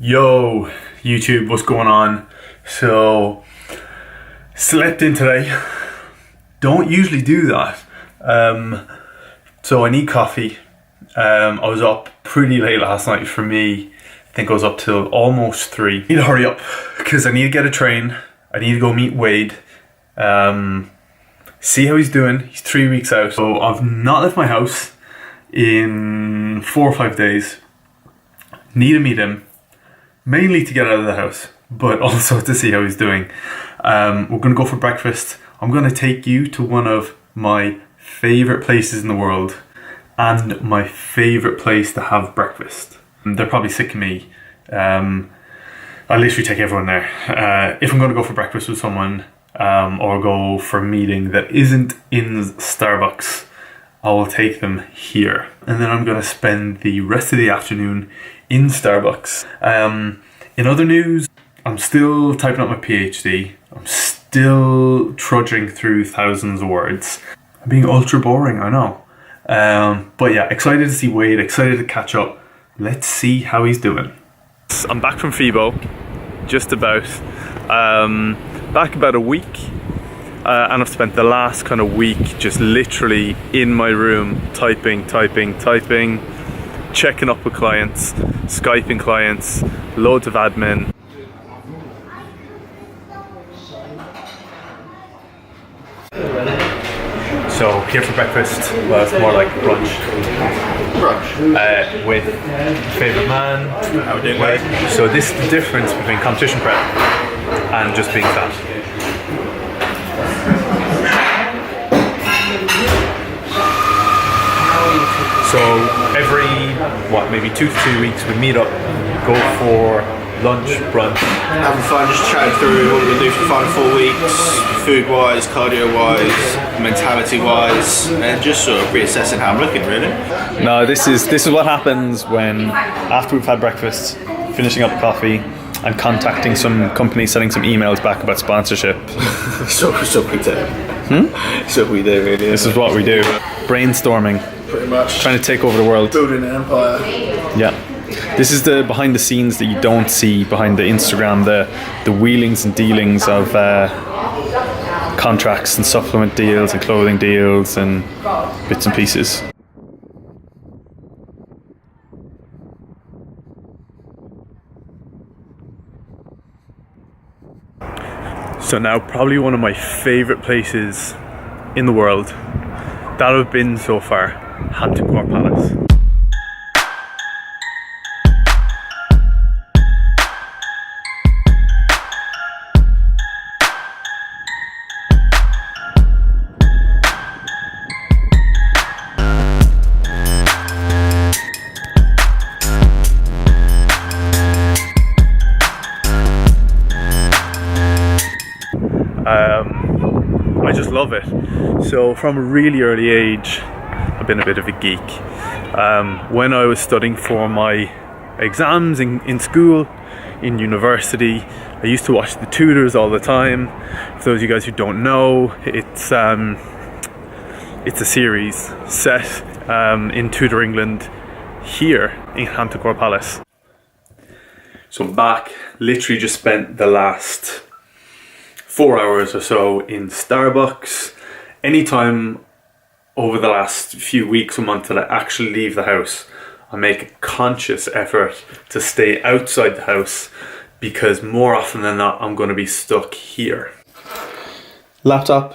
Yo, YouTube, what's going on? So, slept in today. Don't usually do that. So I need coffee. I was up pretty late last night for me. I think I was up till almost 3. I need to hurry up because I need to get a train. I need to go meet Wade. See how he's doing. He's 3 weeks out. So I've not left my house in 4 or 5 days. Need to meet him. Mainly to get out of the house, but also to see how he's doing. We're going to go for breakfast. I'm going to take you to one of my favourite places in the world and my favourite place to have breakfast. They're probably sick of me. I literally take everyone there. If I'm going to go for breakfast with someone or go for a meeting that isn't in Starbucks, I will take them here. And then I'm going to spend the rest of the afternoon in Starbucks. In other news, I'm still typing up my PhD. I'm still trudging through thousands of words. I'm being ultra boring, I know. But yeah, excited to see Wade, excited to catch up. Let's see how he's doing. I'm back from FIBO, just about. Back about a week. And I've spent the last kind of week just literally in my room typing, checking up with clients, Skyping clients, loads of admin. So here for breakfast, well it's more like brunch. With favourite man. How we doing, Wade? So this is the difference between competition prep and just being fat. So every, maybe 2 to 3 weeks we meet up, go for lunch, brunch. Having fun, just chatting through what we're going to do for the final 4 weeks, food-wise, cardio-wise, mentality-wise, and just sort of reassessing how I'm looking, really. No, this is what happens when, after we've had breakfast, finishing up coffee, I'm contacting some company, sending some emails back about sponsorship. So we do. So we do, really. This is what we do. Brainstorming. Pretty much. Trying to take over the world. Building an empire. Yeah. This is the behind the scenes that you don't see behind the Instagram, the wheelings and dealings of contracts and supplement deals and clothing deals and bits and pieces. So now probably one of my favourite places in the world that I've been so far, Hampton Court Palace. I just love it. So from a really early age, I've been a bit of a geek. When I was studying for my exams in school, in university, I used to watch The Tudors all the time. For those of you guys who don't know, it's a series set in Tudor England here in Hampton Court Palace. So I'm back, literally just spent the last 4 hours or so in Starbucks. Anytime over the last few weeks or months that I actually leave the house, I make a conscious effort to stay outside the house because more often than not I'm going to be stuck here. Laptop,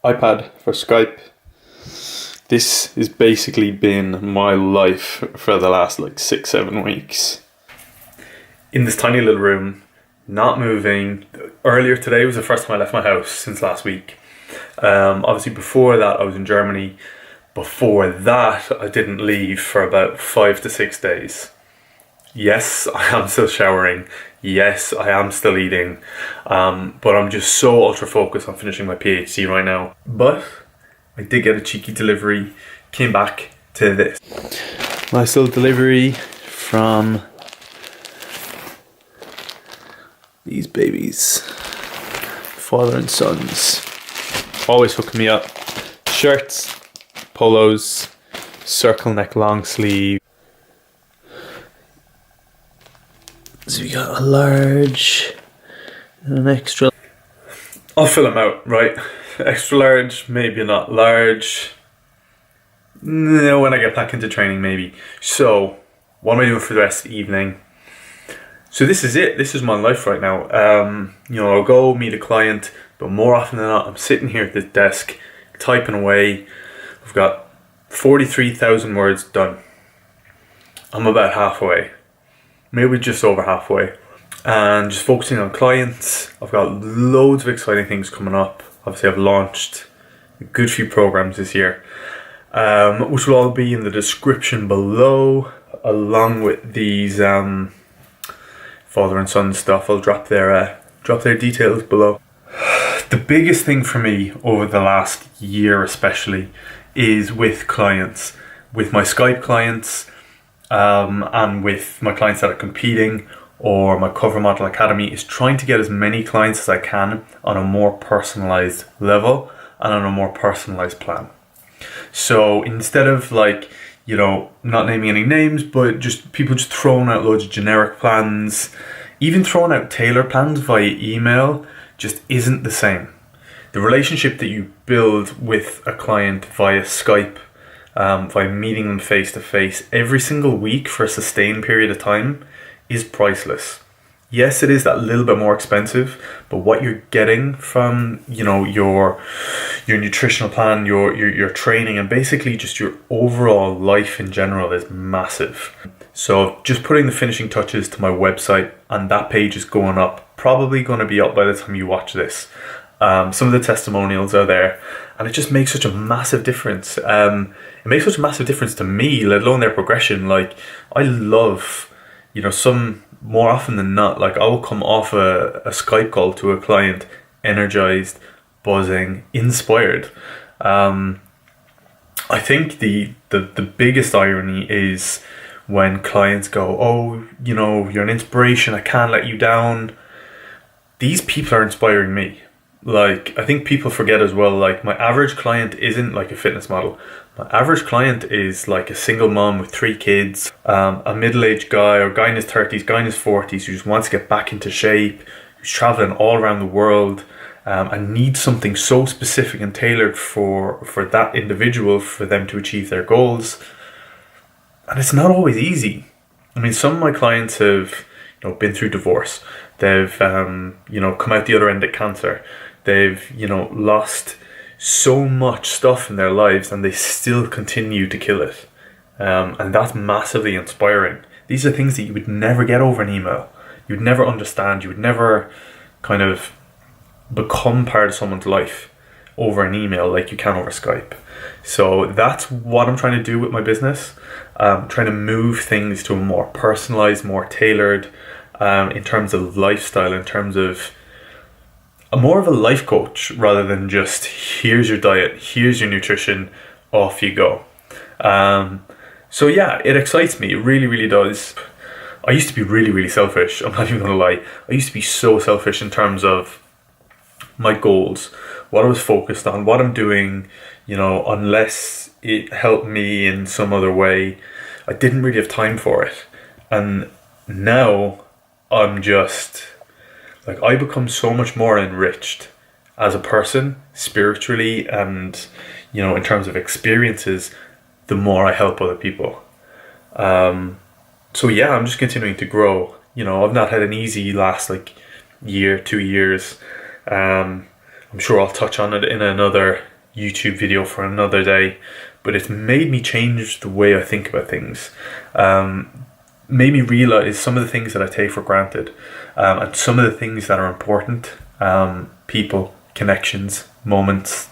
iPad for Skype. This has basically been my life for the last 6-7 weeks. In this tiny little room, not moving. Earlier today was the first time I left my house since last week. Obviously before that I was in Germany. Before that I didn't leave for about 5 to 6 days. Yes, I am still showering. Yes, I am still eating. But I'm just so ultra focused on finishing my PhD right now. But I did get a cheeky delivery. Came back to this. Nice little delivery from these babies, father and sons, always hooking me up. Shirts, polos, circle neck long sleeve, So we got a large and an extra. I'll fill them out, right? Extra large, maybe not large. No, when I get back into training, maybe. So, what am I doing for the rest of the evening? So this is it. This is my life right now. I'll go meet a client, but more often than not, I'm sitting here at this desk, typing away. I've got 43,000 words done. I'm about halfway, maybe just over halfway, and just focusing on clients. I've got loads of exciting things coming up. Obviously, I've launched a good few programs this year, which will all be in the description below, along with these father and son stuff. I'll drop their details below. The biggest thing for me over the last year especially is with clients, with my Skype clients, and with my clients that are competing, or my Cover Model Academy, is trying to get as many clients as I can on a more personalized level and on a more personalized plan. So instead of not naming any names, but just people just throwing out loads of generic plans, even throwing out tailored plans via email, just isn't the same. The relationship that you build with a client via Skype, via meeting them face to face every single week for a sustained period of time, is priceless. Yes, it is that little bit more expensive, but what you're getting from your nutritional plan, your training, and basically just your overall life in general is massive. So just putting the finishing touches to my website, and that page is going up, probably going to be up by the time you watch this. Some of the testimonials are there, and it just makes such a massive difference. It makes such a massive difference to me, let alone their progression. Like, I love, some more often than not, I will come off a Skype call to a client energized, buzzing, inspired. I think the biggest irony is when clients go, "Oh, you're an inspiration, I can't let you down." These people are inspiring me. I think people forget as well, my average client isn't like a fitness model. My average client is like a single mom with 3 kids, a middle-aged guy, or guy in his 30s, guy in his 40s, who just wants to get back into shape, who's traveling all around the world, and needs something so specific and tailored for that individual, for them to achieve their goals. And it's not always easy. I mean, some of my clients have been through divorce. They've come out the other end of cancer. They've lost so much stuff in their lives, and they still continue to kill it. And that's massively inspiring. These are things that you would never get over an email. You would never understand. You would never kind of become part of someone's life over an email like you can over Skype. So that's what I'm trying to do with my business. Trying to move things to a more personalized, more tailored, in terms of lifestyle, in terms of more of a life coach, rather than just here's your diet, here's your nutrition, off you go. So yeah, it excites me. It really, really does. I used to be really, really selfish. I'm not even gonna lie. I used to be so selfish in terms of my goals, what I was focused on, what I'm doing. Unless it helped me in some other way, I didn't really have time for it. And now I'm just I become so much more enriched as a person, spiritually, and in terms of experiences, the more I help other people. So yeah, I'm just continuing to grow. I've not had an easy last year, 2 years. I'm sure I'll touch on it in another YouTube video for another day, but it's made me change the way I think about things. Made me realize some of the things that I take for granted, and some of the things that are important, people, connections, moments,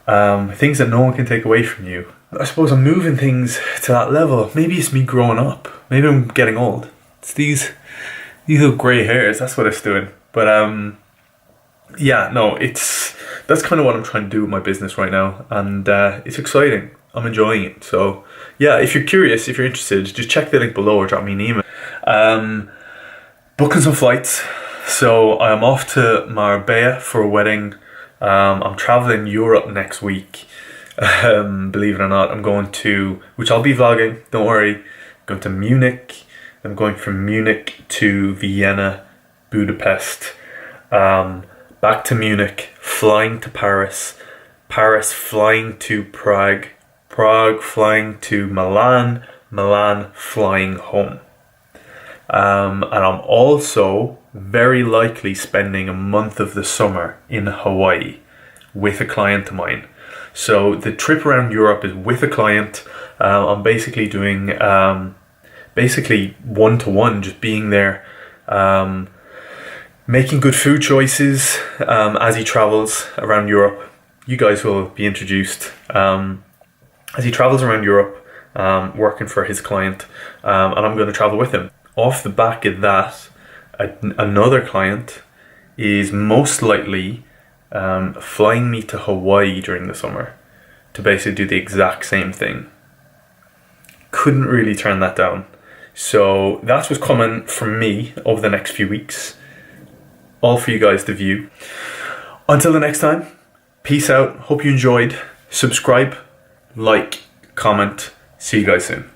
things that no one can take away from you. I suppose I'm moving things to that level. Maybe it's me growing up. Maybe I'm getting old. It's these little grey hairs. That's what it's doing. But yeah, no, that's kind of what I'm trying to do with my business right now, and it's exciting. I'm enjoying it. So yeah, if you're curious, if you're interested, just check the link below or drop me an email. Booking some flights. So I'm off to Marbella for a wedding. I'm traveling Europe next week. Believe it or not, I'm going to, which I'll be vlogging, don't worry, going to Munich, I'm going from Munich to Vienna, Budapest, back to Munich, flying to Paris, Paris flying to Prague, Prague flying to Milan, Milan flying home. And I'm also very likely spending a month of the summer in Hawaii with a client of mine. So the trip around Europe is with a client. I'm basically doing basically one-to-one, just being there, making good food choices as he travels around Europe. You guys will be introduced as he travels around Europe, working for his client, and I'm going to travel with him. Off the back of that, another client is most likely flying me to Hawaii during the summer to basically do the exact same thing. Couldn't really turn that down. So that's what's coming from me over the next few weeks. All for you guys to view. Until the next time, peace out. Hope you enjoyed. Subscribe, like, comment. See you guys soon.